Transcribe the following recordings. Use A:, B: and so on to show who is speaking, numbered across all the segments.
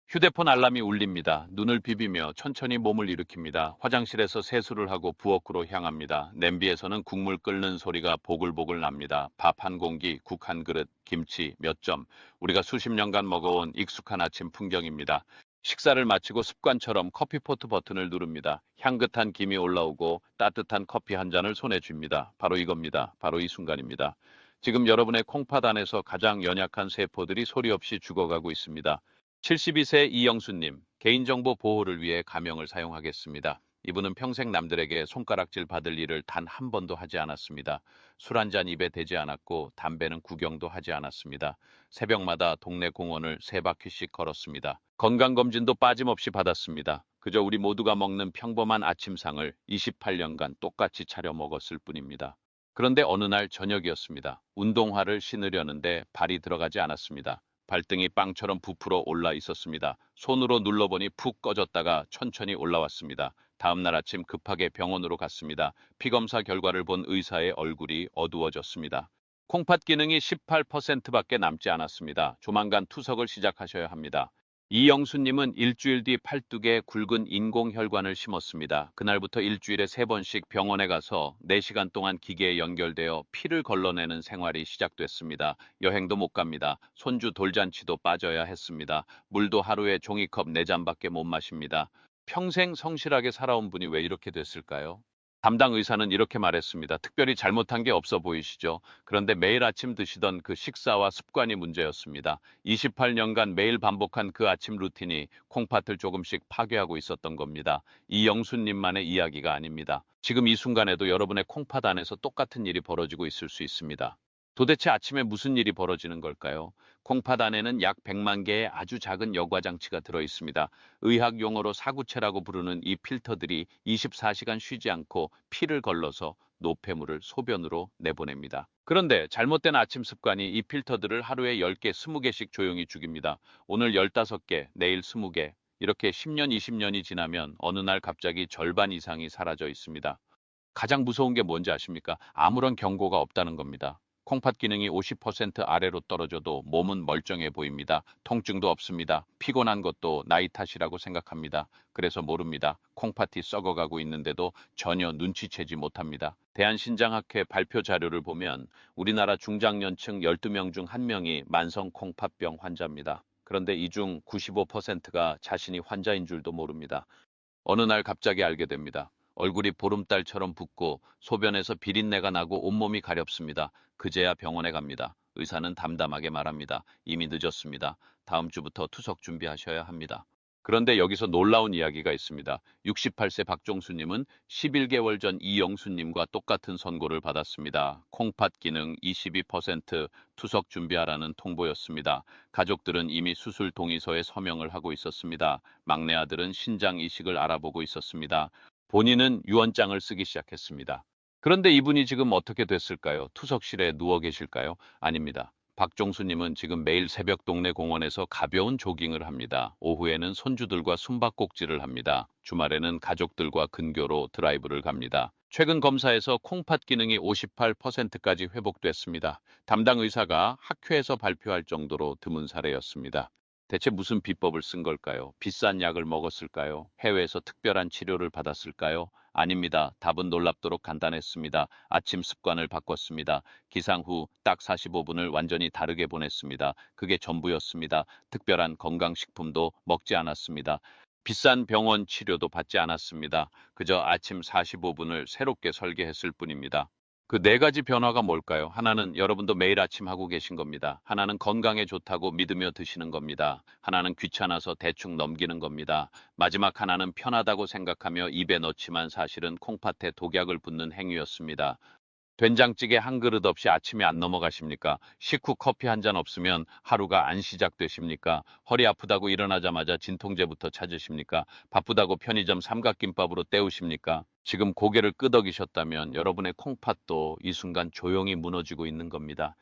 A: 휴대폰 알람이 울립니다. 눈을 비비며 천천히 몸을 일으킵니다. 화장실에서 세수를 하고 부엌으로 향합니다. 냄비에서는 국물 끓는 소리가 보글보글 납니다. 밥 한 공기, 국 한 그릇, 김치 몇 점. 우리가 수십 년간 먹어온 익숙한 아침 풍경입니다. 식사를 마치고 습관처럼 커피포트 버튼을 누릅니다. 향긋한 김이 올라오고 따뜻한 커피 한 잔을 손에 쥡니다. 바로 이겁니다. 바로 이 순간입니다. 지금 여러분의 콩팥 안에서 가장 연약한 세포들이 소리 없이 죽어가고 있습니다. 72세 이영수님, 개인정보 보호를 위해 가명을 사용하겠습니다. 이분은 평생 남들에게 손가락질 받을 일을 단 한 번도 하지 않았습니다. 술 한 잔 입에 대지 않았고 담배는 구경도 하지 않았습니다. 새벽마다 동네 공원을 세 바퀴씩 걸었습니다. 건강검진도 빠짐없이 받았습니다. 그저 우리 모두가 먹는 평범한 아침상을 28년간 똑같이 차려 먹었을 뿐입니다. 그런데 어느 날 저녁이었습니다. 운동화를 신으려는데 발이 들어가지 않았습니다. 발등이 빵처럼 부풀어 올라 있었습니다. 손으로 눌러보니 푹 꺼졌다가 천천히 올라왔습니다. 다음 날 아침 급하게 병원으로 갔습니다. 피검사 결과를 본 의사의 얼굴이 어두워졌습니다. 콩팥 기능이 18%밖에 남지 않았습니다. 조만간 투석을 시작하셔야 합니다. 이영수님은 일주일 뒤 팔뚝에 굵은 인공혈관을 심었습니다. 그날부터 일주일에 3번씩 병원에 가서 4시간 동안 기계에 연결되어 피를 걸러내는 생활이 시작됐습니다. 여행도 못 갑니다. 손주 돌잔치도 빠져야 했습니다. 물도 하루에 종이컵 4잔밖에 못 마십니다. 평생 성실하게 살아온 분이 왜 이렇게 됐을까요? 담당 의사는 이렇게 말했습니다. 특별히 잘못한 게 없어 보이시죠? 그런데 매일 아침 드시던 그 식사와 습관이 문제였습니다. 28년간 매일 반복한 그 아침 루틴이 콩팥을 조금씩 파괴하고 있었던 겁니다. 이영수님만의 이야기가 아닙니다. 지금 이 순간에도 여러분의 콩팥 안에서 똑같은 일이 벌어지고 있을 수 있습니다. 도대체 아침에 무슨 일이 벌어지는 걸까요? 콩팥 안에는 약 100만 개의 아주 작은 여과 장치가 들어 있습니다. 의학 용어로 사구체라고 부르는 이 필터들이 24시간 쉬지 않고 피를 걸러서 노폐물을 소변으로 내보냅니다. 그런데 잘못된 아침 습관이 이 필터들을 하루에 10개, 20개씩 조용히 죽입니다. 오늘 15개, 내일 20개. 이렇게 10년, 20년이 지나면 어느 날 갑자기 절반 이상이 사라져 있습니다. 가장 무서운 게 뭔지 아십니까? 아무런 경고가 없다는 겁니다. 콩팥 기능이 50% 아래로 떨어져도 몸은 멀쩡해 보입니다. 통증도 없습니다. 피곤한 것도 나이 탓이라고 생각합니다. 그래서 모릅니다. 콩팥이 썩어가고 있는데도 전혀 눈치채지 못합니다. 대한신장학회 발표 자료를 보면 우리나라 중장년층 12명 중 1명이 만성 콩팥병 환자입니다. 그런데 이 중 95%가 자신이 환자인 줄도 모릅니다. 어느 날 갑자기 알게 됩니다. 얼굴이 보름달처럼 붓고 소변에서 비린내가 나고 온몸이 가렵습니다. 그제야 병원에 갑니다. 의사는 담담하게 말합니다. 이미 늦었습니다. 다음 주부터 투석 준비하셔야 합니다. 그런데 여기서 놀라운 이야기가 있습니다. 68세 박종수님은 11개월 전 이영수님과 똑같은 선고를 받았습니다. 콩팥 기능 22% 투석 준비하라는 통보였습니다. 가족들은 이미 수술 동의서에 서명을 하고 있었습니다. 막내 아들은 신장 이식을 알아보고 있었습니다. 본인은 유언장을 쓰기 시작했습니다. 그런데 이분이 지금 어떻게 됐을까요? 투석실에 누워 계실까요? 아닙니다. 박종수님은 지금 매일 새벽 동네 공원에서 가벼운 조깅을 합니다. 오후에는 손주들과 숨바꼭질을 합니다. 주말에는 가족들과 근교로 드라이브를 갑니다. 최근 검사에서 콩팥 기능이 58%까지 회복됐습니다. 담당 의사가 학회에서 발표할 정도로 드문 사례였습니다. 대체 무슨 비법을 쓴 걸까요? 비싼 약을 먹었을까요? 해외에서 특별한 치료를 받았을까요? 아닙니다. 답은 놀랍도록 간단했습니다. 아침 습관을 바꿨습니다. 기상 후 딱 45분을 완전히 다르게 보냈습니다. 그게 전부였습니다. 특별한 건강식품도 먹지 않았습니다. 비싼 병원 치료도 받지 않았습니다. 그저 아침 45분을 새롭게 설계했을 뿐입니다. 그 4가지 변화가 뭘까요? 하나는 여러분도 매일 아침 하고 계신 겁니다. 하나는 건강에 좋다고 믿으며 드시는 겁니다. 하나는 귀찮아서 대충 넘기는 겁니다. 마지막 하나는 편하다고 생각하며 입에 넣지만 사실은 콩팥에 독약을 붓는 행위였습니다. 된장찌개 한 그릇 없이 아침에 안 넘어가십니까? 식후 커피 한 잔 없으면 하루가 안 시작되십니까? 허리 아프다고 일어나자마자 진통제부터 찾으십니까? 바쁘다고 편의점 삼각김밥으로 때우십니까? 지금 고개를 끄덕이셨다면 여러분의 콩팥도 이 순간 조용히 무너지고 있는 겁니다.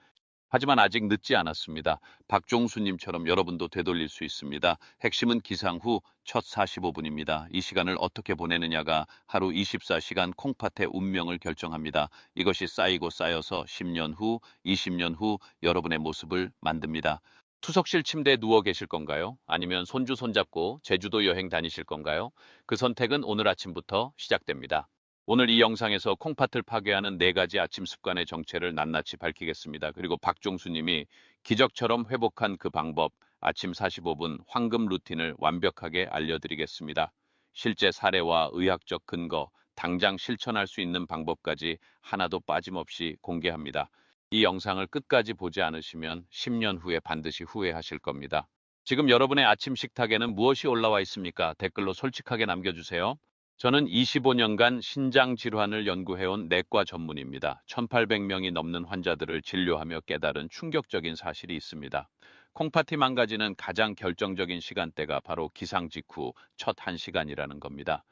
A: 하지만 아직 늦지 않았습니다. 박종수님처럼 여러분도 되돌릴 수 있습니다. 핵심은 기상 후 첫 45분입니다. 이 시간을 어떻게 보내느냐가 하루 24시간 콩팥의 운명을 결정합니다. 이것이 쌓이고 쌓여서 10년 후, 20년 후 여러분의 모습을 만듭니다. 투석실 침대에 누워 계실 건가요? 아니면 손주 손잡고 제주도 여행 다니실 건가요? 그 선택은 오늘 아침부터 시작됩니다. 오늘 이 영상에서 콩팥을 파괴하는 4가지 아침 습관의 정체를 낱낱이 밝히겠습니다. 그리고 박종수 님이 기적처럼 회복한 그 방법, 아침 45분 황금 루틴을 완벽하게 알려드리겠습니다. 실제 사례와 의학적 근거, 당장 실천할 수 있는 방법까지 하나도 빠짐없이 공개합니다. 이 영상을 끝까지 보지 않으시면 10년 후에 반드시 후회하실 겁니다. 지금 여러분의 아침 식탁에는 무엇이 올라와 있습니까? 댓글로 솔직하게 남겨주세요. 저는 25년간 신장 질환을 연구해온 내과 전문입니다. 1,800명이 넘는 환자들을 진료하며 깨달은 충격적인 사실이 있습니다. 콩팥이 망가지는 가장 결정적인 시간대가 바로 기상 직후 첫 1시간이라는 겁니다.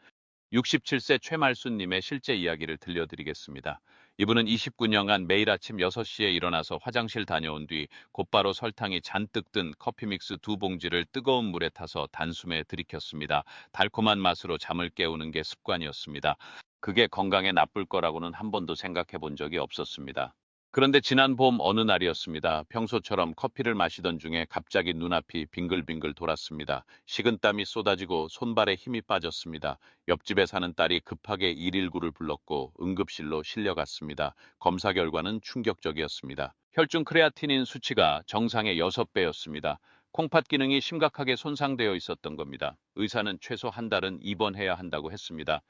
A: 67세 최말순님의 실제 이야기를 들려드리겠습니다. 이분은 29년간 매일 아침 6시에 일어나서 화장실 다녀온 뒤 곧바로 설탕이 잔뜩 든 커피 믹스 2봉지를 뜨거운 물에 타서 단숨에 들이켰습니다. 달콤한 맛으로 잠을 깨우는 게 습관이었습니다. 그게 건강에 나쁠 거라고는 한 번도 생각해 본 적이 없었습니다. 그런데 지난 봄 어느 날이었습니다. 평소처럼 커피를 마시던 중에 갑자기 눈앞이 빙글빙글 돌았습니다. 식은땀이 쏟아지고 손발에 힘이 빠졌습니다. 옆집에 사는 딸이 급하게 119를 불렀고 응급실로 실려갔습니다. 검사 결과는 충격적이었습니다. 혈중 크레아티닌 수치가 정상의 6배였습니다. 콩팥 기능이 심각하게 손상되어 있었던 겁니다. 의사는 최소 한 달은 입원해야 한다고 했습니다.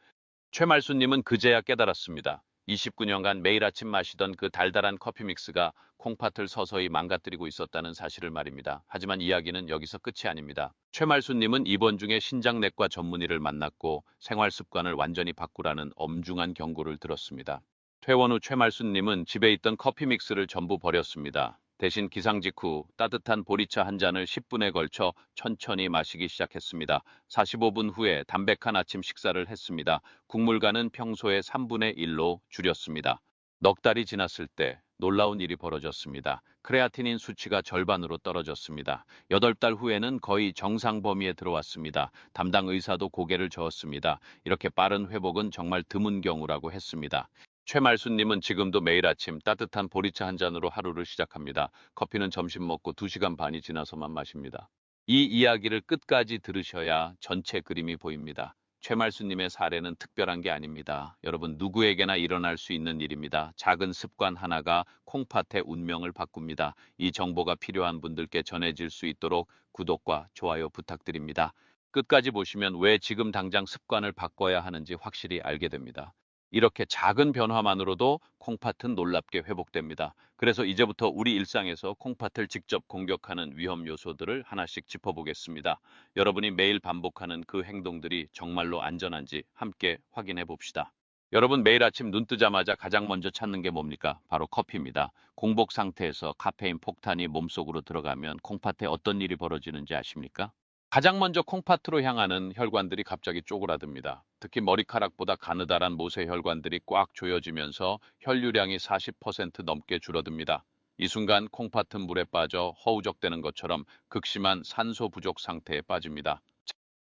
A: 최말수님은 그제야 깨달았습니다. 29년간 매일 아침 마시던 그 달달한 커피 믹스가 콩팥을 서서히 망가뜨리고 있었다는 사실을 말입니다. 하지만 이야기는 여기서 끝이 아닙니다. 최말수님은 입원 중에 신장내과 전문의를 만났고 생활 습관을 완전히 바꾸라는 엄중한 경고를 들었습니다. 퇴원 후 최말수님은 집에 있던 커피 믹스를 전부 버렸습니다. 대신 기상 직후 따뜻한 보리차 한 잔을 10분에 걸쳐 천천히 마시기 시작했습니다. 45분 후에 담백한 아침 식사를 했습니다. 국물가는 평소의 3분의 1로 줄였습니다. 넉 달이 지났을 때 놀라운 일이 벌어졌습니다. 크레아티닌 수치가 절반으로 떨어졌습니다. 8달 후에는 거의 정상 범위에 들어왔습니다. 담당 의사도 고개를 저었습니다. 이렇게 빠른 회복은 정말 드문 경우라고 했습니다. 최말수님은 지금도 매일 아침 따뜻한 보리차 한 잔으로 하루를 시작합니다. 커피는 점심 먹고 2시간 반이 지나서만 마십니다. 이 이야기를 끝까지 들으셔야 전체 그림이 보입니다. 최말수님의 사례는 특별한 게 아닙니다. 여러분 누구에게나 일어날 수 있는 일입니다. 작은 습관 하나가 콩팥의 운명을 바꿉니다. 이 정보가 필요한 분들께 전해질 수 있도록 구독과 좋아요 부탁드립니다. 끝까지 보시면 왜 지금 당장 습관을 바꿔야 하는지 확실히 알게 됩니다. 이렇게 작은 변화만으로도 콩팥은 놀랍게 회복됩니다. 그래서 이제부터 우리 일상에서 콩팥을 직접 공격하는 위험 요소들을 하나씩 짚어보겠습니다. 여러분이 매일 반복하는 그 행동들이 정말로 안전한지 함께 확인해 봅시다. 여러분 매일 아침 눈 뜨자마자 가장 먼저 찾는 게 뭡니까? 바로 커피입니다. 공복 상태에서 카페인 폭탄이 몸속으로 들어가면 콩팥에 어떤 일이 벌어지는지 아십니까? 가장 먼저 콩팥으로 향하는 혈관들이 갑자기 쪼그라듭니다. 특히 머리카락보다 가느다란 모세혈관들이 꽉 조여지면서 혈류량이 40% 넘게 줄어듭니다. 이 순간 콩팥은 물에 빠져 허우적대는 것처럼 극심한 산소 부족 상태에 빠집니다.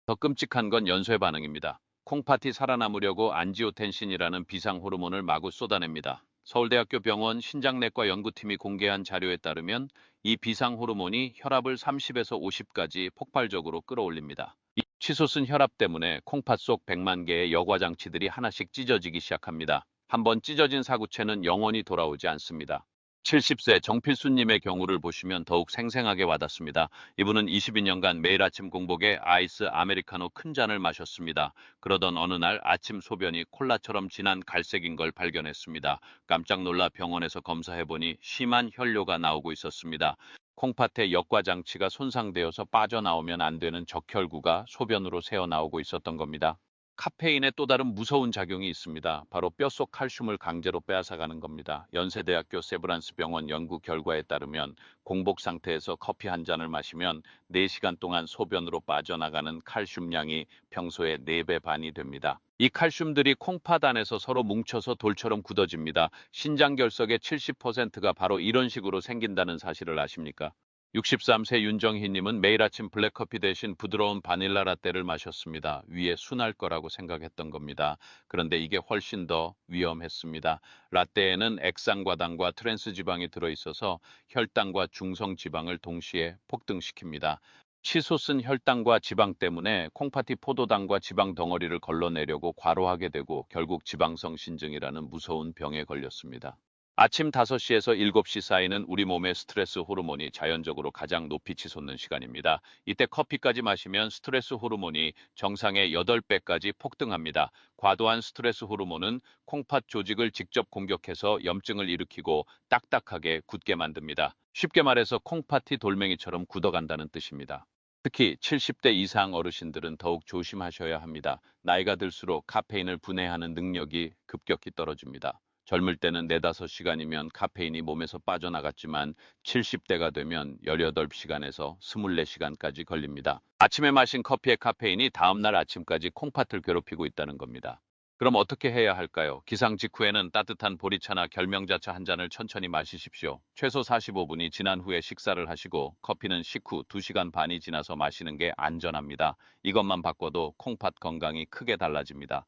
A: 더 끔찍한 건 연쇄 반응입니다. 콩팥이 살아남으려고 안지오텐신이라는 비상 호르몬을 마구 쏟아냅니다. 서울대학교 병원 신장내과 연구팀이 공개한 자료에 따르면 이 비상 호르몬이 혈압을 30에서 50까지 폭발적으로 끌어올립니다. 이 치솟은 혈압 때문에 콩팥 속 100만 개의 여과 장치들이 하나씩 찢어지기 시작합니다. 한번 찢어진 사구체는 영원히 돌아오지 않습니다. 70세 정필수님의 경우를 보시면 더욱 생생하게 와닿습니다. 이분은 22년간 매일 아침 공복에 아이스 아메리카노 큰 잔을 마셨습니다. 그러던 어느 날 아침 소변이 콜라처럼 진한 갈색인 걸 발견했습니다. 깜짝 놀라 병원에서 검사해보니 심한 혈뇨가 나오고 있었습니다. 콩팥의 역과 장치가 손상되어서 빠져나오면 안 되는 적혈구가 소변으로 새어나오고 있었던 겁니다. 카페인의 또 다른 무서운 작용이 있습니다. 바로 뼛속 칼슘을 강제로 빼앗아가는 겁니다. 연세대학교 세브란스 병원 연구 결과에 따르면 공복 상태에서 커피 한 잔을 마시면 4시간 동안 소변으로 빠져나가는 칼슘량이 평소의 4배 반이 됩니다. 이 칼슘들이 콩팥 안에서 서로 뭉쳐서 돌처럼 굳어집니다. 신장 결석의 70%가 바로 이런 식으로 생긴다는 사실을 아십니까? 63세 윤정희님은 매일 아침 블랙커피 대신 부드러운 바닐라 라떼를 마셨습니다. 위에 순할 거라고 생각했던 겁니다. 그런데 이게 훨씬 더 위험했습니다. 라떼에는 액상과당과 트랜스 지방이 들어있어서 혈당과 중성 지방을 동시에 폭등시킵니다. 치솟은 혈당과 지방 때문에 콩팥이 포도당과 지방 덩어리를 걸러내려고 과로하게 되고 결국 지방성 신증이라는 무서운 병에 걸렸습니다. 아침 5시에서 7시 사이는 우리 몸의 스트레스 호르몬이 자연적으로 가장 높이 치솟는 시간입니다. 이때 커피까지 마시면 스트레스 호르몬이 정상의 8배까지 폭등합니다. 과도한 스트레스 호르몬은 콩팥 조직을 직접 공격해서 염증을 일으키고 딱딱하게 굳게 만듭니다. 쉽게 말해서 콩팥이 돌멩이처럼 굳어간다는 뜻입니다. 특히 70대 이상 어르신들은 더욱 조심하셔야 합니다. 나이가 들수록 카페인을 분해하는 능력이 급격히 떨어집니다. 젊을 때는 4~5시간이면 카페인이 몸에서 빠져나갔지만 70대가 되면 18시간에서 24시간까지 걸립니다. 아침에 마신 커피의 카페인이 다음날 아침까지 콩팥을 괴롭히고 있다는 겁니다. 그럼 어떻게 해야 할까요? 기상 직후에는 따뜻한 보리차나 결명자차 한 잔을 천천히 마시십시오. 최소 45분이 지난 후에 식사를 하시고 커피는 식후 2시간 반이 지나서 마시는 게 안전합니다. 이것만 바꿔도 콩팥 건강이 크게 달라집니다.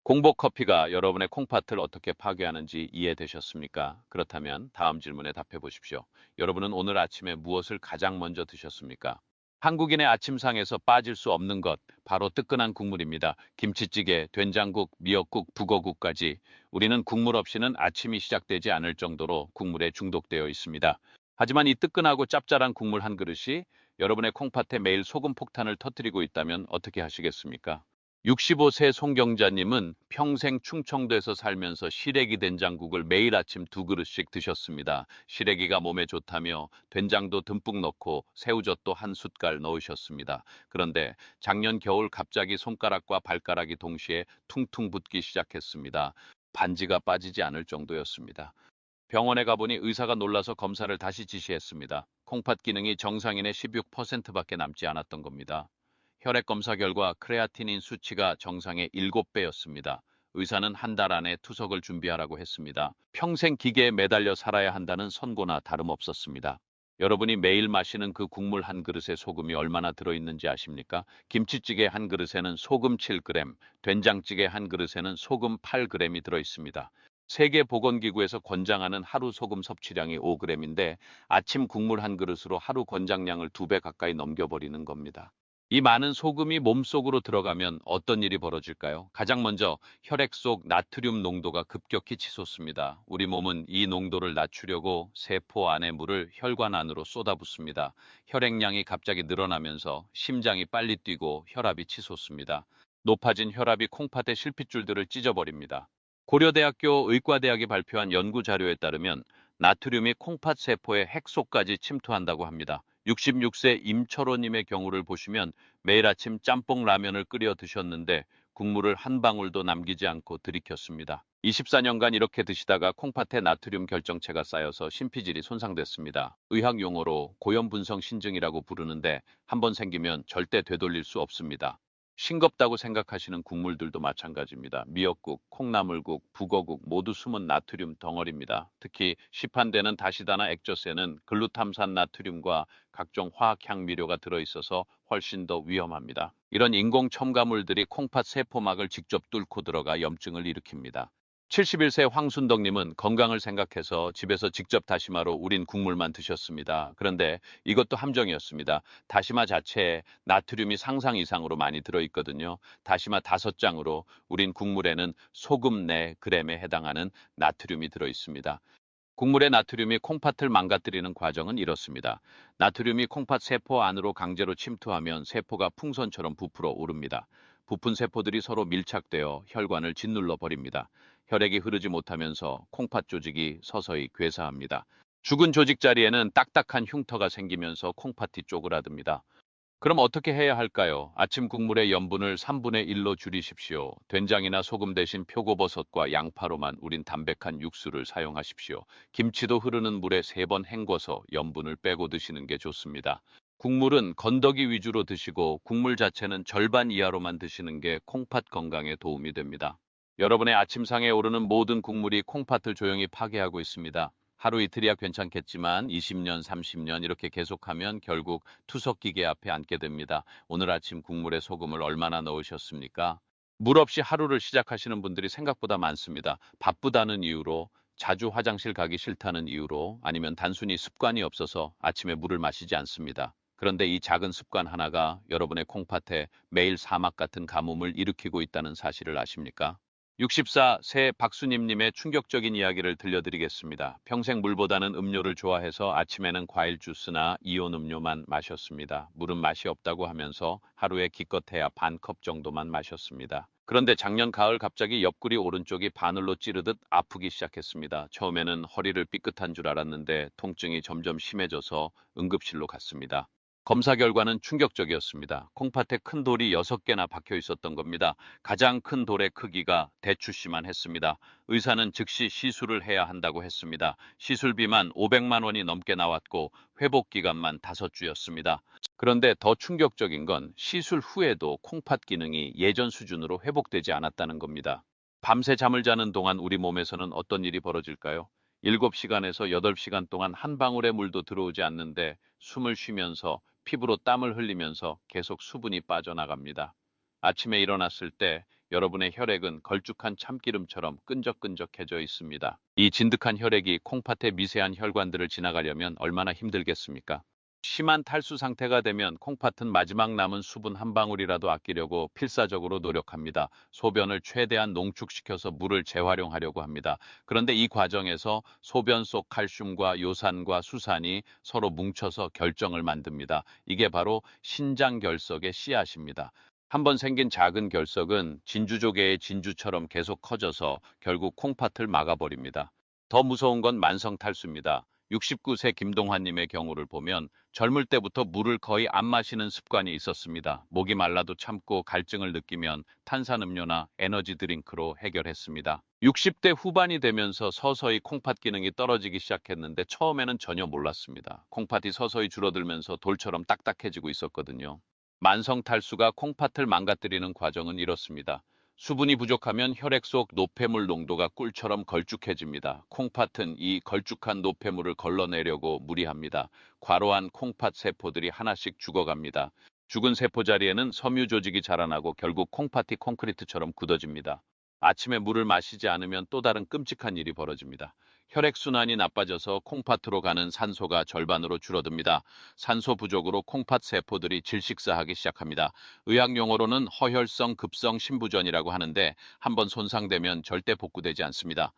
A: 공복 커피가 여러분의 콩팥을 어떻게 파괴하는지 이해되셨습니까? 그렇다면 다음 질문에 답해 보십시오. 여러분은 오늘 아침에 무엇을 가장 먼저 드셨습니까? 한국인의 아침상에서 빠질 수 없는 것, 바로 뜨끈한 국물입니다. 김치찌개, 된장국, 미역국, 북어국까지 우리는 국물 없이는 아침이 시작되지 않을 정도로 국물에 중독되어 있습니다. 하지만 이 뜨끈하고 짭짤한 국물 한 그릇이 여러분의 콩팥에 매일 소금 폭탄을 터뜨리고 있다면 어떻게 하시겠습니까? 65세 송경자님은 평생 충청도에서 살면서 시래기 된장국을 매일 아침 2그릇씩 드셨습니다. 시래기가 몸에 좋다며 된장도 듬뿍 넣고 새우젓도 한 숟갈 넣으셨습니다. 그런데 작년 겨울 갑자기 손가락과 발가락이 동시에 퉁퉁 붓기 시작했습니다. 반지가 빠지지 않을 정도였습니다. 병원에 가보니 의사가 놀라서 검사를 다시 지시했습니다. 콩팥 기능이 정상인의 16%밖에 남지 않았던 겁니다. 혈액 검사 결과 크레아티닌 수치가 정상의 7배였습니다. 의사는 한 달 안에 투석을 준비하라고 했습니다. 평생 기계에 매달려 살아야 한다는 선고나 다름없었습니다. 여러분이 매일 마시는 그 국물 한 그릇에 소금이 얼마나 들어있는지 아십니까? 김치찌개 한 그릇에는 소금 7g, 된장찌개 한 그릇에는 소금 8g이 들어있습니다. 세계보건기구에서 권장하는 하루 소금 섭취량이 5g인데 아침 국물 한 그릇으로 하루 권장량을 2배 가까이 넘겨버리는 겁니다. 이 많은 소금이 몸속으로 들어가면 어떤 일이 벌어질까요? 가장 먼저 혈액 속 나트륨 농도가 급격히 치솟습니다. 우리 몸은 이 농도를 낮추려고 세포 안의 물을 혈관 안으로 쏟아붓습니다. 혈액량이 갑자기 늘어나면서 심장이 빨리 뛰고 혈압이 치솟습니다. 높아진 혈압이 콩팥의 실핏줄들을 찢어버립니다. 고려대학교 의과대학이 발표한 연구 자료에 따르면 나트륨이 콩팥 세포의 핵속까지 침투한다고 합니다. 66세 임철호님의 경우를 보시면 매일 아침 짬뽕 라면을 끓여 드셨는데 국물을 한 방울도 남기지 않고 들이켰습니다. 24년간 이렇게 드시다가 콩팥에 나트륨 결정체가 쌓여서 심피질이 손상됐습니다. 의학 용어로 고연분성 신증이라고 부르는데 한번 생기면 절대 되돌릴 수 없습니다. 싱겁다고 생각하시는 국물들도 마찬가지입니다. 미역국, 콩나물국, 북어국 모두 숨은 나트륨 덩어리입니다. 특히 시판되는 다시다나 액젓에는 글루탐산 나트륨과 각종 화학 향미료가 들어있어서 훨씬 더 위험합니다. 이런 인공 첨가물들이 콩팥 세포막을 직접 뚫고 들어가 염증을 일으킵니다. 71세 황순덕님은 건강을 생각해서 집에서 직접 다시마로 우린 국물만 드셨습니다. 그런데 이것도 함정이었습니다. 다시마 자체에 나트륨이 상상 이상으로 많이 들어있거든요. 다시마 5장으로 우린 국물에는 소금 4g에 해당하는 나트륨이 들어있습니다. 국물의 나트륨이 콩팥을 망가뜨리는 과정은 이렇습니다. 나트륨이 콩팥 세포 안으로 강제로 침투하면 세포가 풍선처럼 부풀어 오릅니다. 부푼 세포들이 서로 밀착되어 혈관을 짓눌러 버립니다. 혈액이 흐르지 못하면서 콩팥 조직이 서서히 괴사합니다. 죽은 조직 자리에는 딱딱한 흉터가 생기면서 콩팥이 쪼그라듭니다. 그럼 어떻게 해야 할까요? 아침 국물의 염분을 3분의 1로 줄이십시오. 된장이나 소금 대신 표고버섯과 양파로만 우린 담백한 육수를 사용하십시오. 김치도 흐르는 물에 3번 헹궈서 염분을 빼고 드시는 게 좋습니다. 국물은 건더기 위주로 드시고 국물 자체는 절반 이하로만 드시는 게 콩팥 건강에 도움이 됩니다. 여러분의 아침상에 오르는 모든 국물이 콩팥을 조용히 파괴하고 있습니다. 하루 이틀이야 괜찮겠지만 20년, 30년 이렇게 계속하면 결국 투석기계 앞에 앉게 됩니다. 오늘 아침 국물에 소금을 얼마나 넣으셨습니까? 물 없이 하루를 시작하시는 분들이 생각보다 많습니다. 바쁘다는 이유로, 자주 화장실 가기 싫다는 이유로, 아니면 단순히 습관이 없어서 아침에 물을 마시지 않습니다. 그런데 이 작은 습관 하나가 여러분의 콩팥에 매일 사막 같은 가뭄을 일으키고 있다는 사실을 아십니까? 64 세 박수님님의 충격적인 이야기를 들려드리겠습니다. 평생 물보다는 음료를 좋아해서 아침에는 과일 주스나 이온 음료만 마셨습니다. 물은 맛이 없다고 하면서 하루에 기껏해야 반 컵 정도만 마셨습니다. 그런데 작년 가을 갑자기 옆구리 오른쪽이 바늘로 찌르듯 아프기 시작했습니다. 처음에는 허리를 삐끗한 줄 알았는데 통증이 점점 심해져서 응급실로 갔습니다. 검사 결과는 충격적이었습니다. 콩팥에 큰 돌이 6개나 박혀 있었던 겁니다. 가장 큰 돌의 크기가 대추씨만 했습니다. 의사는 즉시 시술을 해야 한다고 했습니다. 시술비만 500만 원이 넘게 나왔고 회복 기간만 5주였습니다. 그런데 더 충격적인 건 시술 후에도 콩팥 기능이 예전 수준으로 회복되지 않았다는 겁니다. 밤새 잠을 자는 동안 우리 몸에서는 어떤 일이 벌어질까요? 7시간에서 8시간 동안 한 방울의 물도 들어오지 않는데 숨을 쉬면서 피부로 땀을 흘리면서 계속 수분이 빠져나갑니다. 아침에 일어났을 때 여러분의 혈액은 걸쭉한 참기름처럼 끈적끈적해져 있습니다. 이 진득한 혈액이 콩팥의 미세한 혈관들을 지나가려면 얼마나 힘들겠습니까? 심한 탈수 상태가 되면 콩팥은 마지막 남은 수분 한 방울이라도 아끼려고 필사적으로 노력합니다. 소변을 최대한 농축시켜서 물을 재활용하려고 합니다. 그런데 이 과정에서 소변 속 칼슘과 요산과 수산이 서로 뭉쳐서 결정을 만듭니다. 이게 바로 신장결석의 씨앗입니다. 한번 생긴 작은 결석은 진주조개의 진주처럼 계속 커져서 결국 콩팥을 막아버립니다. 더 무서운 건 만성 탈수입니다. 69세 김동환님의 경우를 보면 젊을 때부터 물을 거의 안 마시는 습관이 있었습니다. 목이 말라도 참고 갈증을 느끼면 탄산음료나 에너지 드링크로 해결했습니다. 60대 후반이 되면서 서서히 콩팥 기능이 떨어지기 시작했는데 처음에는 전혀 몰랐습니다. 콩팥이 서서히 줄어들면서 돌처럼 딱딱해지고 있었거든요. 만성 탈수가 콩팥을 망가뜨리는 과정은 이렇습니다. 수분이 부족하면 혈액 속 노폐물 농도가 꿀처럼 걸쭉해집니다. 콩팥은 이 걸쭉한 노폐물을 걸러내려고 무리합니다. 과로한 콩팥 세포들이 하나씩 죽어갑니다. 죽은 세포 자리에는 섬유 조직이 자라나고 결국 콩팥이 콘크리트처럼 굳어집니다. 아침에 물을 마시지 않으면 또 다른 끔찍한 일이 벌어집니다. 혈액순환이 나빠져서 콩팥으로 가는 산소가 절반으로 줄어듭니다. 산소 부족으로 콩팥 세포들이 질식사하기 시작합니다. 의학 용어로는 허혈성 급성 신부전이라고 하는데 한번 손상되면 절대 복구되지 않습니다.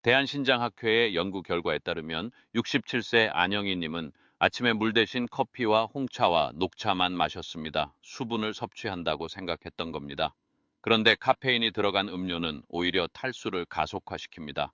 A: 대한신장학회의 연구 결과에 따르면 67세 안영희님은 아침에 물 대신 커피와 홍차와 녹차만 마셨습니다. 수분을 섭취한다고 생각했던 겁니다. 그런데 카페인이 들어간 음료는 오히려 탈수를 가속화시킵니다.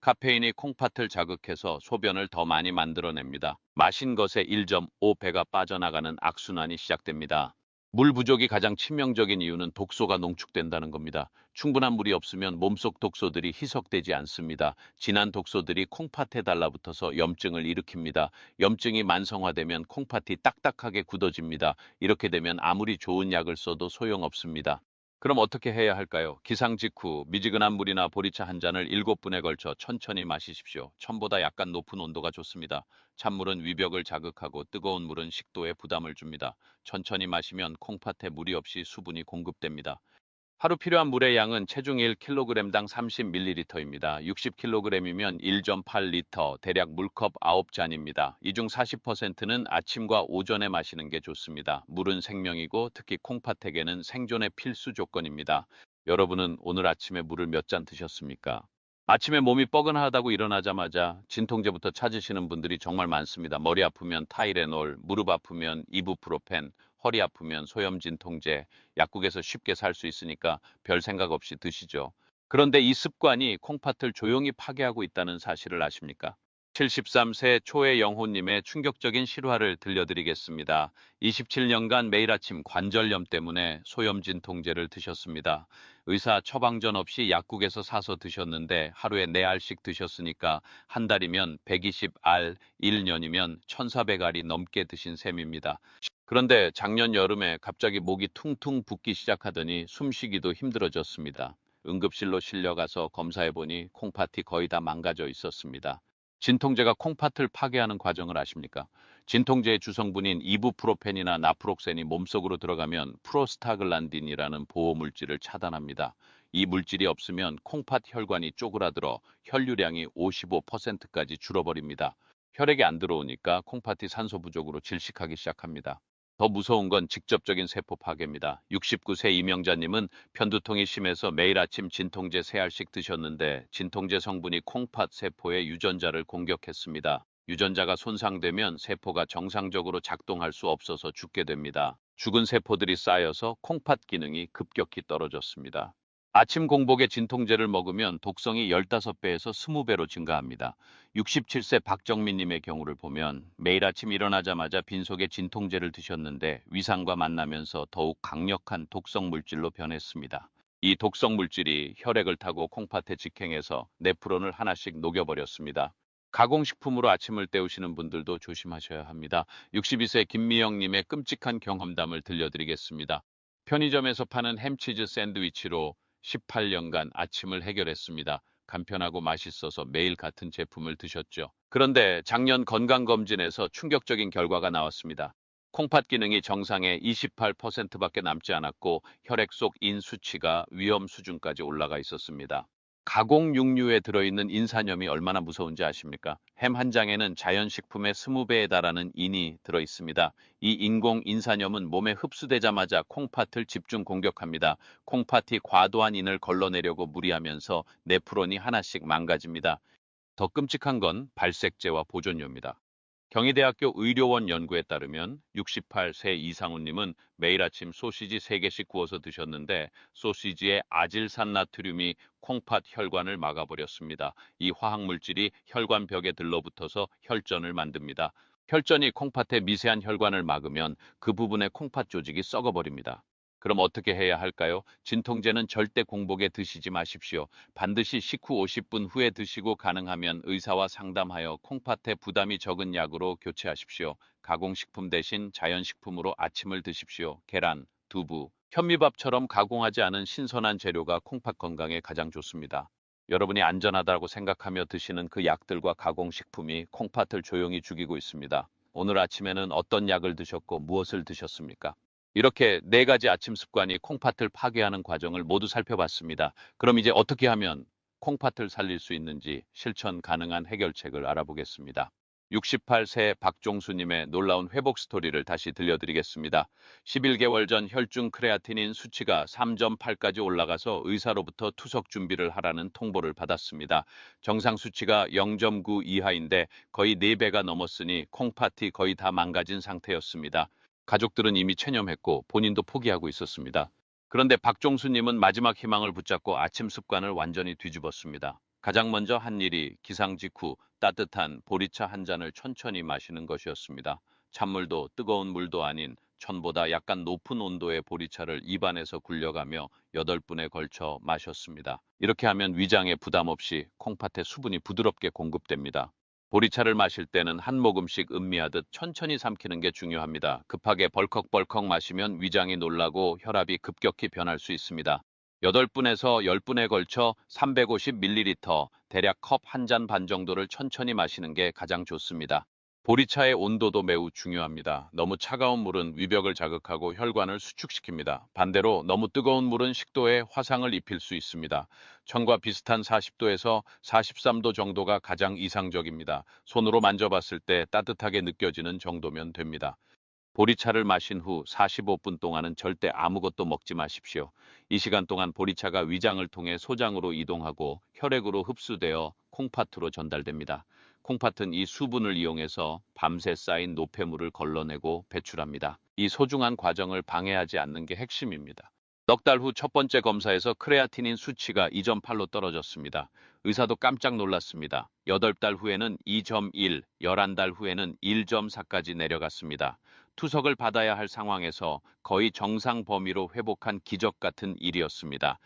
A: 카페인이 콩팥을 자극해서 소변을 더 많이 만들어냅니다. 마신 것의 1.5배가 빠져나가는 악순환이 시작됩니다. 물 부족이 가장 치명적인 이유는 독소가 농축된다는 겁니다. 충분한 물이 없으면 몸속 독소들이 희석되지 않습니다. 진한 독소들이 콩팥에 달라붙어서 염증을 일으킵니다. 염증이 만성화되면 콩팥이 딱딱하게 굳어집니다. 이렇게 되면 아무리 좋은 약을 써도 소용없습니다. 그럼 어떻게 해야 할까요? 기상 직후 미지근한 물이나 보리차 한 잔을 7분에 걸쳐 천천히 마시십시오. 처음보다 약간 높은 온도가 좋습니다. 찬물은 위벽을 자극하고 뜨거운 물은 식도에 부담을 줍니다. 천천히 마시면 콩팥에 무리 없이 수분이 공급됩니다. 하루 필요한 물의 양은 체중 1kg당 30ml입니다. 60kg이면 1.8리터, 대략 물컵 9잔입니다. 이 중 40%는 아침과 오전에 마시는 게 좋습니다. 물은 생명이고 특히 콩팥에게는 생존의 필수 조건입니다. 여러분은 오늘 아침에 물을 몇 잔 드셨습니까? 아침에 몸이 뻐근하다고 일어나자마자 진통제부터 찾으시는 분들이 정말 많습니다. 머리 아프면 타이레놀, 무릎 아프면 이부프로펜, 허리 아프면 소염진통제, 약국에서 쉽게 살 수 있으니까 별 생각 없이 드시죠. 그런데 이 습관이 콩팥을 조용히 파괴하고 있다는 사실을 아십니까? 73세 초의 영호님의 충격적인 실화를 들려드리겠습니다. 27년간 매일 아침 관절염 때문에 소염진통제를 드셨습니다. 의사 처방전 없이 약국에서 사서 드셨는데 하루에 4알씩 드셨으니까 한 달이면 120알, 1년이면 1400알이 넘게 드신 셈입니다. 그런데 작년 여름에 갑자기 목이 퉁퉁 붓기 시작하더니 숨쉬기도 힘들어졌습니다. 응급실로 실려가서 검사해보니 콩팥이 거의 다 망가져 있었습니다. 진통제가 콩팥을 파괴하는 과정을 아십니까? 진통제의 주성분인 이부프로펜이나 나프록센이 몸속으로 들어가면 프로스타글란딘이라는 보호 물질을 차단합니다. 이 물질이 없으면 콩팥 혈관이 쪼그라들어 혈류량이 55%까지 줄어버립니다. 혈액이 안 들어오니까 콩팥이 산소 부족으로 질식하기 시작합니다. 더 무서운 건 직접적인 세포 파괴입니다. 69세 이명자님은 편두통이 심해서 매일 아침 진통제 3알씩 드셨는데 진통제 성분이 콩팥 세포의 유전자를 공격했습니다. 유전자가 손상되면 세포가 정상적으로 작동할 수 없어서 죽게 됩니다. 죽은 세포들이 쌓여서 콩팥 기능이 급격히 떨어졌습니다. 아침 공복에 진통제를 먹으면 독성이 15배에서 20배로 증가합니다. 67세 박정민님의 경우를 보면 매일 아침 일어나자마자 빈속에 진통제를 드셨는데 위산과 만나면서 더욱 강력한 독성 물질로 변했습니다. 이 독성 물질이 혈액을 타고 콩팥에 직행해서 네프론을 하나씩 녹여버렸습니다. 가공식품으로 아침을 때우시는 분들도 조심하셔야 합니다. 62세 김미영님의 끔찍한 경험담을 들려드리겠습니다. 편의점에서 파는 햄치즈 샌드위치로 18년간 아침을 해결했습니다. 간편하고 맛있어서 매일 같은 제품을 드셨죠. 그런데 작년 건강검진에서 충격적인 결과가 나왔습니다. 콩팥 기능이 정상의 28%밖에 남지 않았고 혈액 속 인 수치가 위험 수준까지 올라가 있었습니다. 가공 육류에 들어있는 인산염이 얼마나 무서운지 아십니까? 햄 한 장에는 자연식품의 20배에 달하는 인이 들어있습니다. 이 인공 인산염은 몸에 흡수되자마자 콩팥을 집중 공격합니다. 콩팥이 과도한 인을 걸러내려고 무리하면서 네프론이 하나씩 망가집니다. 더 끔찍한 건 발색제와 보존료입니다. 경희대학교 의료원 연구에 따르면 68세 이상우님은 매일 아침 소시지 3개씩 구워서 드셨는데 소시지의 아질산 나트륨이 콩팥 혈관을 막아버렸습니다. 이 화학물질이 혈관 벽에 들러붙어서 혈전을 만듭니다. 혈전이 콩팥의 미세한 혈관을 막으면 그 부분의 콩팥 조직이 썩어버립니다. 그럼 어떻게 해야 할까요? 진통제는 절대 공복에 드시지 마십시오. 반드시 식후 50분 후에 드시고 가능하면 의사와 상담하여 콩팥에 부담이 적은 약으로 교체하십시오. 가공식품 대신 자연식품으로 아침을 드십시오. 계란, 두부, 현미밥처럼 가공하지 않은 신선한 재료가 콩팥 건강에 가장 좋습니다. 여러분이 안전하다고 생각하며 드시는 그 약들과 가공식품이 콩팥을 조용히 죽이고 있습니다. 오늘 아침에는 어떤 약을 드셨고 무엇을 드셨습니까? 이렇게 4가지 아침 습관이 콩팥을 파괴하는 과정을 모두 살펴봤습니다. 그럼 이제 어떻게 하면 콩팥을 살릴 수 있는지 실천 가능한 해결책을 알아보겠습니다. 68세 박종수님의 놀라운 회복 스토리를 다시 들려드리겠습니다. 11개월 전 혈중 크레아티닌 수치가 3.8까지 올라가서 의사로부터 투석 준비를 하라는 통보를 받았습니다. 정상 수치가 0.9 이하인데 거의 4배가 넘었으니 콩팥이 거의 다 망가진 상태였습니다. 가족들은 이미 체념했고 본인도 포기하고 있었습니다. 그런데 박종수님은 마지막 희망을 붙잡고 아침 습관을 완전히 뒤집었습니다. 가장 먼저 한 일이 기상 직후 따뜻한 보리차 한 잔을 천천히 마시는 것이었습니다. 찬물도 뜨거운 물도 아닌 천보다 약간 높은 온도의 보리차를 입안에서 굴려가며 8분에 걸쳐 마셨습니다. 이렇게 하면 위장에 부담 없이 콩팥에 수분이 부드럽게 공급됩니다. 보리차를 마실 때는 한 모금씩 음미하듯 천천히 삼키는 게 중요합니다. 급하게 벌컥벌컥 마시면 위장이 놀라고 혈압이 급격히 변할 수 있습니다. 8분에서 10분에 걸쳐 350ml, 대략 컵 한 잔 반 정도를 천천히 마시는 게 가장 좋습니다. 보리차의 온도도 매우 중요합니다. 너무 차가운 물은 위벽을 자극하고 혈관을 수축시킵니다. 반대로 너무 뜨거운 물은 식도에 화상을 입힐 수 있습니다. 천과 비슷한 40도에서 43도 정도가 가장 이상적입니다. 손으로 만져봤을 때 따뜻하게 느껴지는 정도면 됩니다. 보리차를 마신 후 45분 동안은 절대 아무것도 먹지 마십시오. 이 시간 동안 보리차가 위장을 통해 소장으로 이동하고 혈액으로 흡수되어 콩팥으로 전달됩니다. 콩팥은 이 수분을 이용해서 밤새 쌓인 노폐물을 걸러내고 배출합니다. 이 소중한 과정을 방해하지 않는 게 핵심입니다. 넉 달 후 첫 번째 검사에서 크레아티닌 수치가 2.8로 떨어졌습니다. 의사도 깜짝 놀랐습니다. 8달 후에는 2.1, 11달 후에는 1.4까지 내려갔습니다. 투석을 받아야 할 상황에서 거의 정상 범위로 회복한 기적 같은 일이었습니다.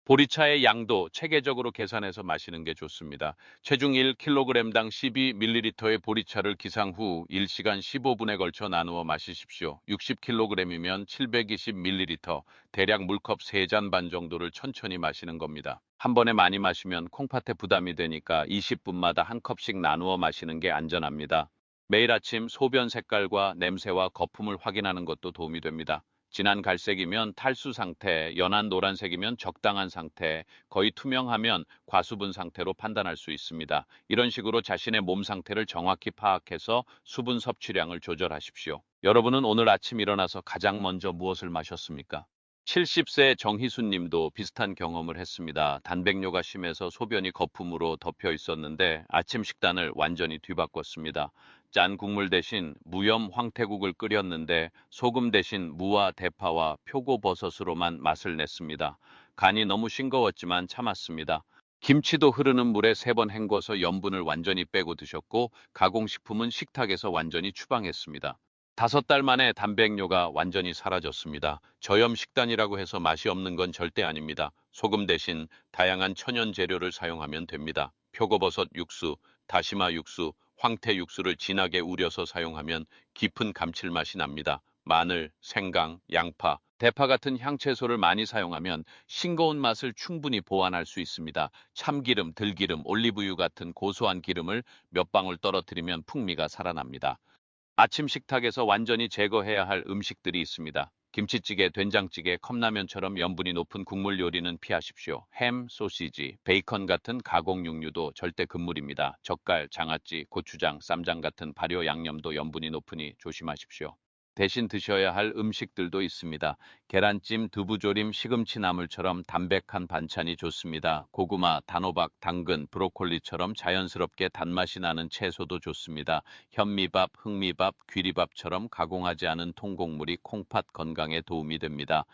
A: 보리차의 양도 체계적으로 계산해서 마시는 게 좋습니다. 체중 1kg당 12ml의 보리차를 기상 후 1시간 15분에 걸쳐 나누어 마시십시오. 60kg이면 720ml, 대략 물컵 3잔 반 정도를 천천히 마시는 겁니다. 한 번에 많이 마시면 콩팥에 부담이 되니까 20분마다 한 컵씩 나누어 마시는 게 안전합니다. 매일 아침 소변 색깔과 냄새와 거품을 확인하는 것도 도움이 됩니다. 진한 갈색이면 탈수 상태, 연한 노란색이면 적당한 상태, 거의 투명하면 과수분 상태로 판단할 수 있습니다. 이런 식으로 자신의 몸 상태를 정확히 파악해서 수분 섭취량을 조절하십시오. 여러분은 오늘 아침 일어나서 가장 먼저 무엇을 마셨습니까? 70세 정희순 님도 비슷한 경험을 했습니다. 단백뇨가 심해서 소변이 거품으로 덮여 있었는데 아침 식단을 완전히 뒤바꿨습니다. 짠 국물 대신 무염 황태국을 끓였는데 소금 대신 무와 대파와 표고버섯으로만 맛을 냈습니다. 간이 너무 싱거웠지만 참았습니다. 김치도 흐르는 물에 3번 헹궈서 염분을 완전히 빼고 드셨고 가공식품은 식탁에서 완전히 추방했습니다. 5달 만에 단백뇨가 완전히 사라졌습니다. 저염 식단이라고 해서 맛이 없는 건 절대 아닙니다. 소금 대신 다양한 천연 재료를 사용하면 됩니다. 표고버섯 육수, 다시마 육수, 황태 육수를 진하게 우려서 사용하면 깊은 감칠맛이 납니다. 마늘, 생강, 양파, 대파 같은 향채소를 많이 사용하면 싱거운 맛을 충분히 보완할 수 있습니다. 참기름, 들기름, 올리브유 같은 고소한 기름을 몇 방울 떨어뜨리면 풍미가 살아납니다. 아침 식탁에서 완전히 제거해야 할 음식들이 있습니다. 김치찌개, 된장찌개, 컵라면처럼 염분이 높은 국물 요리는 피하십시오. 햄, 소시지, 베이컨 같은 가공 육류도 절대 금물입니다. 젓갈, 장아찌, 고추장, 쌈장 같은 발효 양념도 염분이 높으니 조심하십시오. 대신 드셔야 할 음식들도 있습니다. 계란찜, 두부조림, 시금치 나물처럼 담백한 반찬이 좋습니다. 고구마, 단호박, 당근, 브로콜리처럼 자연스럽게 단맛이 나는 채소도 좋습니다. 현미밥, 흑미밥, 귀리밥처럼 가공하지 않은 통곡물이 콩팥 건강에 도움이 됩니다.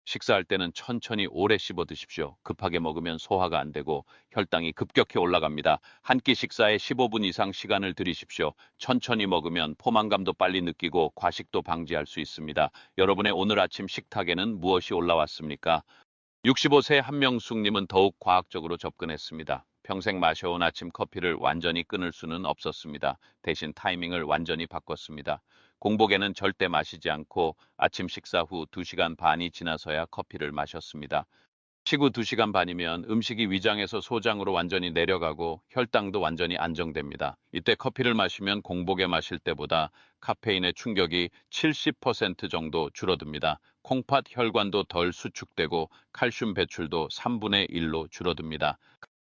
A: 식사할 때는 천천히 오래 씹어 드십시오. 급하게 먹으면 소화가 안 되고 혈당이 급격히 올라갑니다. 한 끼 식사에 15분 이상 시간을 들이십시오. 천천히 먹으면 포만감도 빨리 느끼고 과식도 방지할 수 있습니다. 여러분의 오늘 아침 식탁에는 무엇이 올라왔습니까? 65세 한명숙님은 더욱 과학적으로 접근했습니다. 평생 마셔온 아침 커피를 완전히 끊을 수는 없었습니다. 대신 타이밍을 완전히 바꿨습니다. 공복에는 절대 마시지 않고 아침 식사 후 2시간 반이 지나서야 커피를 마셨습니다. 식후 2시간 반이면 음식이 위장에서 소장으로 완전히 내려가고 혈당도 완전히 안정됩니다. 이때 커피를 마시면 공복에 마실 때보다 카페인의 충격이 70% 정도 줄어듭니다. 콩팥 혈관도 덜 수축되고 칼슘 배출도 3분의 1로 줄어듭니다.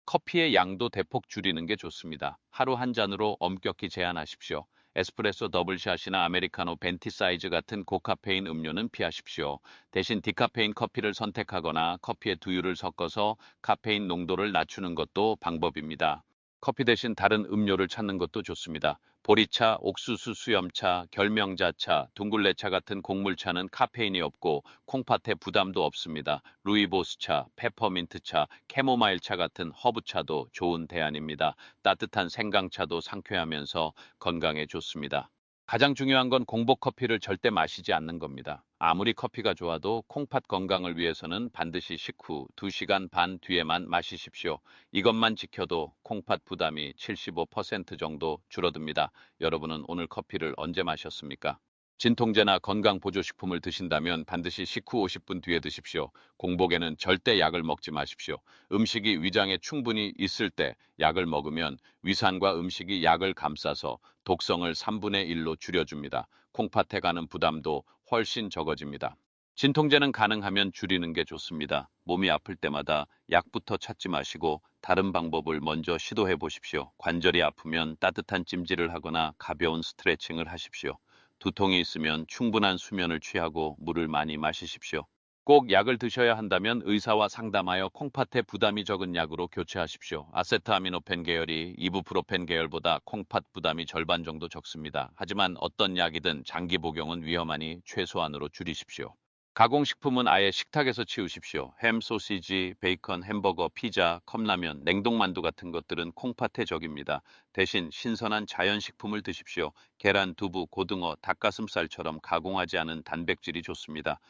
A: 커피의 양도 대폭 줄이는 게 좋습니다. 하루 한 잔으로 엄격히 제한하십시오. 에스프레소 더블샷이나 아메리카노 벤티 사이즈 같은 고카페인 음료는 피하십시오. 대신 디카페인 커피를 선택하거나 커피에 두유를 섞어서 카페인 농도를 낮추는 것도 방법입니다. 커피 대신 다른 음료를 찾는 것도 좋습니다. 보리차, 옥수수 수염차, 결명자차, 둥글레차 같은 곡물차는 카페인이 없고 콩팥에 부담도 없습니다. 루이보스차, 페퍼민트차, 캐모마일차 같은 허브차도 좋은 대안입니다. 따뜻한 생강차도 상쾌하면서 건강에 좋습니다. 가장 중요한 건 공복 커피를 절대 마시지 않는 겁니다. 아무리 커피가 좋아도 콩팥 건강을 위해서는 반드시 식후 2시간 반 뒤에만 마시십시오. 이것만 지켜도 콩팥 부담이 75% 정도 줄어듭니다. 여러분은 오늘 커피를 언제 마셨습니까? 진통제나 건강보조식품을 드신다면 반드시 식후 50분 뒤에 드십시오. 공복에는 절대 약을 먹지 마십시오. 음식이 위장에 충분히 있을 때 약을 먹으면 위산과 음식이 약을 감싸서 독성을 3분의 1로 줄여줍니다. 콩팥에 가는 부담도 훨씬 적어집니다. 진통제는 가능하면 줄이는 게 좋습니다. 몸이 아플 때마다 약부터 찾지 마시고 다른 방법을 먼저 시도해 보십시오. 관절이 아프면 따뜻한 찜질을 하거나 가벼운 스트레칭을 하십시오. 두통이 있으면 충분한 수면을 취하고 물을 많이 마시십시오. 꼭 약을 드셔야 한다면 의사와 상담하여 콩팥에 부담이 적은 약으로 교체하십시오. 아세트아미노펜 계열이 이부프로펜 계열보다 콩팥 부담이 절반 정도 적습니다. 하지만 어떤 약이든 장기 복용은 위험하니 최소한으로 줄이십시오. 가공식품은 아예 식탁에서 치우십시오. 햄, 소시지, 베이컨, 햄버거, 피자, 컵라면, 냉동만두 같은 것들은 콩팥의 적입니다. 대신 신선한 자연식품을 드십시오. 계란, 두부, 고등어, 닭가슴살처럼 가공하지 않은 단백질이 좋습니다.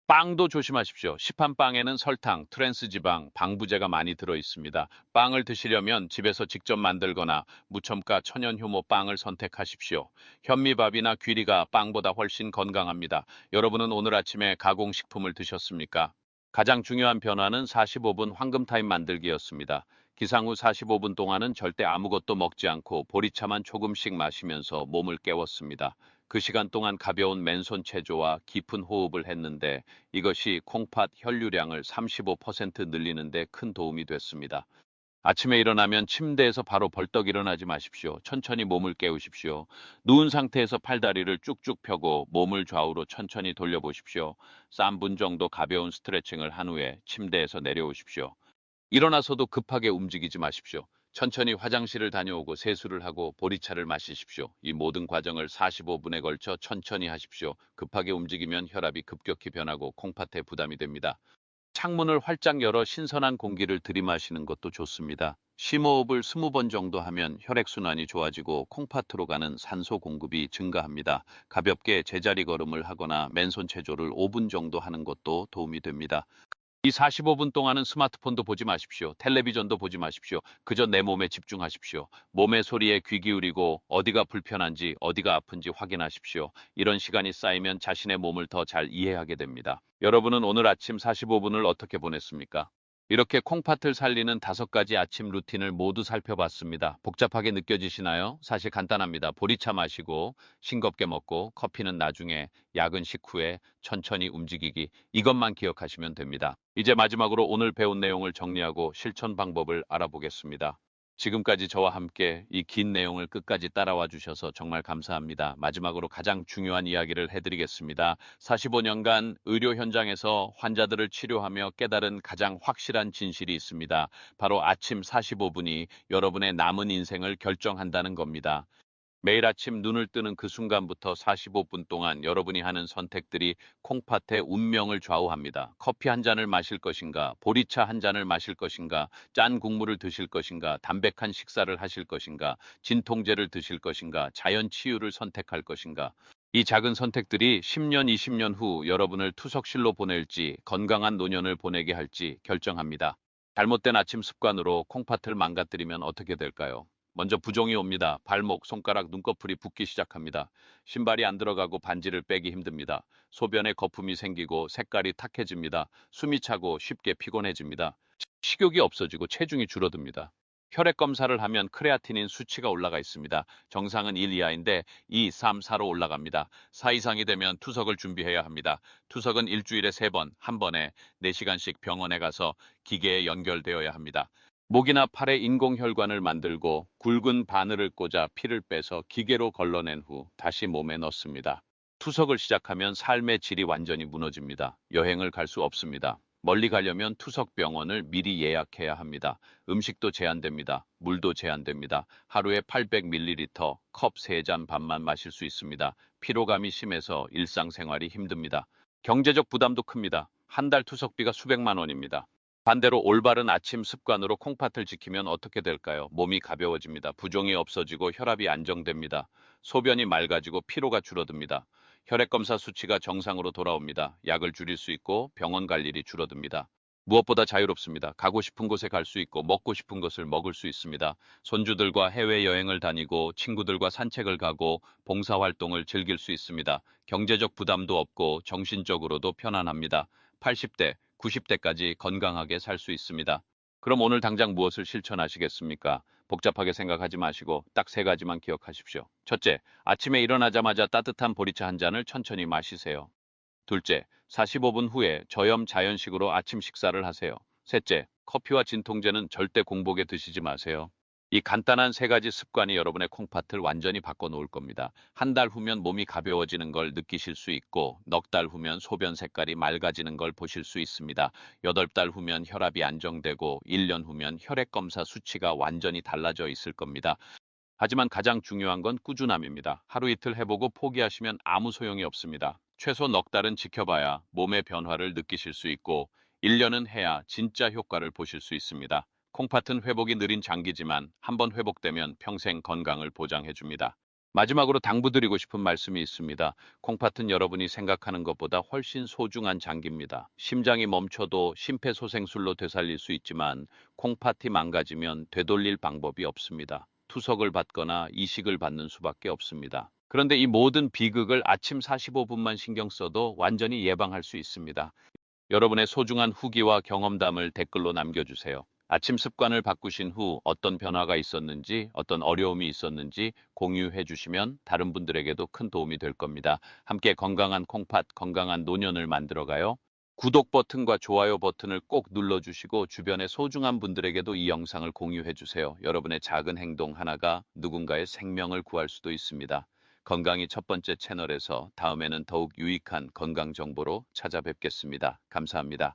A: 빵도 조심하십시오. 시판 빵에는 설탕, 트랜스 지방, 방부제가 많이 들어 있습니다. 빵을 드시려면 집에서 직접 만들거나 무첨가 천연 효모 빵을 선택하십시오. 현미밥이나 귀리가 빵보다 훨씬 건강합니다. 여러분은 오늘 아침에 가공식품을 드셨습니까? 가장 중요한 변화는 45분 황금 타임 만들기였습니다. 기상 후 45분 동안은 절대 아무것도 먹지 않고 보리차만 조금씩 마시면서 몸을 깨웠습니다. 그 시간 동안 가벼운 맨손 체조와 깊은 호흡을 했는데 이것이 콩팥 혈류량을 35% 늘리는 데 큰 도움이 됐습니다. 아침에 일어나면 침대에서 바로 벌떡 일어나지 마십시오. 천천히 몸을 깨우십시오. 누운 상태에서 팔다리를 쭉쭉 펴고 몸을 좌우로 천천히 돌려보십시오. 3분 정도 가벼운 스트레칭을 한 후에 침대에서 내려오십시오. 일어나서도 급하게 움직이지 마십시오. 천천히 화장실을 다녀오고 세수를 하고 보리차를 마시십시오. 이 모든 과정을 45분에 걸쳐 천천히 하십시오. 급하게 움직이면 혈압이 급격히 변하고 콩팥에 부담이 됩니다. 창문을 활짝 열어 신선한 공기를 들이마시는 것도 좋습니다. 심호흡을 20번 정도 하면 혈액순환이 좋아지고 콩팥으로 가는 산소 공급이 증가합니다. 가볍게 제자리 걸음을 하거나 맨손 체조를 5분 정도 하는 것도 도움이 됩니다. 이 45분 동안은 스마트폰도 보지 마십시오. 텔레비전도 보지 마십시오. 그저 내 몸에 집중하십시오. 몸의 소리에 귀 기울이고 어디가 불편한지, 어디가 아픈지 확인하십시오. 이런 시간이 쌓이면 자신의 몸을 더 잘 이해하게 됩니다. 여러분은 오늘 아침 45분을 어떻게 보냈습니까? 이렇게 콩팥을 살리는 5가지 아침 루틴을 모두 살펴봤습니다. 복잡하게 느껴지시나요? 사실 간단합니다. 보리차 마시고 싱겁게 먹고 커피는 나중에, 약은 식후에 천천히 움직이기. 이것만 기억하시면 됩니다. 이제 마지막으로 오늘 배운 내용을 정리하고 실천 방법을 알아보겠습니다. 지금까지 저와 함께 이 긴 내용을 끝까지 따라와 주셔서 정말 감사합니다. 마지막으로 가장 중요한 이야기를 해드리겠습니다. 45년간 의료 현장에서 환자들을 치료하며 깨달은 가장 확실한 진실이 있습니다. 바로 아침 45분이 여러분의 남은 인생을 결정한다는 겁니다. 매일 아침 눈을 뜨는 그 순간부터 45분 동안 여러분이 하는 선택들이 콩팥의 운명을 좌우합니다. 커피 한 잔을 마실 것인가, 보리차 한 잔을 마실 것인가, 짠 국물을 드실 것인가, 담백한 식사를 하실 것인가, 진통제를 드실 것인가, 자연 치유를 선택할 것인가. 이 작은 선택들이 10년, 20년 후 여러분을 투석실로 보낼지 건강한 노년을 보내게 할지 결정합니다. 잘못된 아침 습관으로 콩팥을 망가뜨리면 어떻게 될까요? 먼저 부종이 옵니다. 발목, 손가락, 눈꺼풀이 붓기 시작합니다. 신발이 안 들어가고 반지를 빼기 힘듭니다. 소변에 거품이 생기고 색깔이 탁해집니다. 숨이 차고 쉽게 피곤해집니다. 식욕이 없어지고 체중이 줄어듭니다. 혈액 검사를 하면 크레아티닌 수치가 올라가 있습니다. 정상은 1 이하인데 2, 3, 4로 올라갑니다. 4 이상이 되면 투석을 준비해야 합니다. 투석은 일주일에 3번, 한 번에 4시간씩 병원에 가서 기계에 연결되어야 합니다. 목이나 팔에 인공혈관을 만들고 굵은 바늘을 꽂아 피를 빼서 기계로 걸러낸 후 다시 몸에 넣습니다. 투석을 시작하면 삶의 질이 완전히 무너집니다. 여행을 갈 수 없습니다. 멀리 가려면 투석 병원을 미리 예약해야 합니다. 음식도 제한됩니다. 물도 제한됩니다. 하루에 800ml 컵 3잔 반만 마실 수 있습니다. 피로감이 심해서 일상생활이 힘듭니다. 경제적 부담도 큽니다. 한 달 투석비가 수백만 원입니다. 반대로 올바른 아침 습관으로 콩팥을 지키면 어떻게 될까요? 몸이 가벼워집니다. 부종이 없어지고 혈압이 안정됩니다. 소변이 맑아지고 피로가 줄어듭니다. 혈액검사 수치가 정상으로 돌아옵니다. 약을 줄일 수 있고 병원 갈 일이 줄어듭니다. 무엇보다 자유롭습니다. 가고 싶은 곳에 갈 수 있고 먹고 싶은 것을 먹을 수 있습니다. 손주들과 해외여행을 다니고 친구들과 산책을 가고 봉사활동을 즐길 수 있습니다. 경제적 부담도 없고 정신적으로도 편안합니다. 80대, 90대까지 건강하게 살 수 있습니다. 그럼 오늘 당장 무엇을 실천하시겠습니까? 복잡하게 생각하지 마시고 딱 3가지만 기억하십시오. 첫째, 아침에 일어나자마자 따뜻한 보리차 한 잔을 천천히 마시세요. 둘째, 45분 후에 저염 자연식으로 아침 식사를 하세요. 셋째, 커피와 진통제는 절대 공복에 드시지 마세요. 이 간단한 3가지 습관이 여러분의 콩팥을 완전히 바꿔놓을 겁니다. 한 달 후면 몸이 가벼워지는 걸 느끼실 수 있고, 넉 달 후면 소변 색깔이 맑아지는 걸 보실 수 있습니다. 8달 후면 혈압이 안정되고, 1년 후면 혈액 검사 수치가 완전히 달라져 있을 겁니다. 하지만 가장 중요한 건 꾸준함입니다. 하루 이틀 해보고 포기하시면 아무 소용이 없습니다. 최소 넉 달은 지켜봐야 몸의 변화를 느끼실 수 있고 1년은 해야 진짜 효과를 보실 수 있습니다. 콩팥은 회복이 느린 장기지만 한번 회복되면 평생 건강을 보장해 줍니다. 마지막으로 당부드리고 싶은 말씀이 있습니다. 콩팥은 여러분이 생각하는 것보다 훨씬 소중한 장기입니다. 심장이 멈춰도 심폐소생술로 되살릴 수 있지만 콩팥이 망가지면 되돌릴 방법이 없습니다. 투석을 받거나 이식을 받는 수밖에 없습니다. 그런데 이 모든 비극을 아침 45분만 신경 써도 완전히 예방할 수 있습니다. 여러분의 소중한 후기와 경험담을 댓글로 남겨주세요. 아침 습관을 바꾸신 후 어떤 변화가 있었는지, 어떤 어려움이 있었는지 공유해 주시면 다른 분들에게도 큰 도움이 될 겁니다. 함께 건강한 콩팥, 건강한 노년을 만들어가요. 구독 버튼과 좋아요 버튼을 꼭 눌러주시고 주변의 소중한 분들에게도 이 영상을 공유해 주세요. 여러분의 작은 행동 하나가 누군가의 생명을 구할 수도 있습니다. 건강이 첫 번째 채널에서 다음에는 더욱 유익한 건강 정보로 찾아뵙겠습니다. 감사합니다.